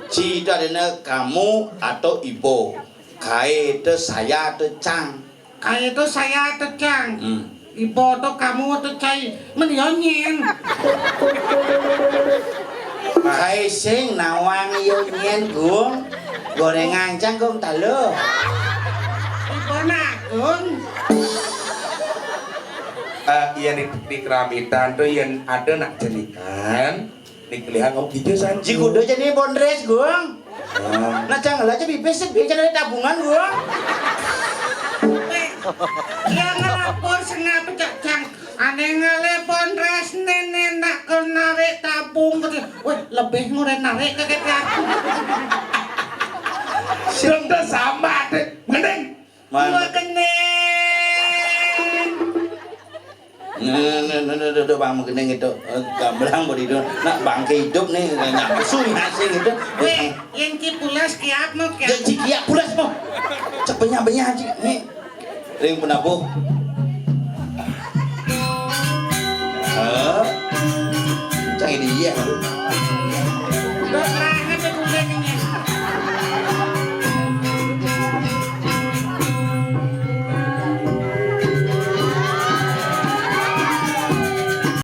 Ji itu adalah kamu atau ibu. Kai itu saya atau Cang. Kai itu saya atau Cang. Ibu atau kamu atau Cai. Menionyen. Kai sing nawang yonyen gung. Gorengan Cang gung talo. Ibu nak gung. Iya di keramitan tuh yang ada nak jenikan. Nih kelihatan kau gitu san. Ji kudu jadi bondres gung. Nah Cang lah aja bibis sepi jadi tabungan gung. Yang ngelapor sengaja Cak Cang. Aneh ngelepon res nenek nak ke narik tabung. Weh lebih ngurai narik kakek aku. Sudah sama deh. Mending. Gua kening. Bang mungkin itu gamblang mau itu nak bangke hidup nih nyamsu ngasih gitu. Weh yang cipulas kiap mau Ya cikiak pulas mau. Cepenya benya cik nih. Ring penabuh. Cang ini iya.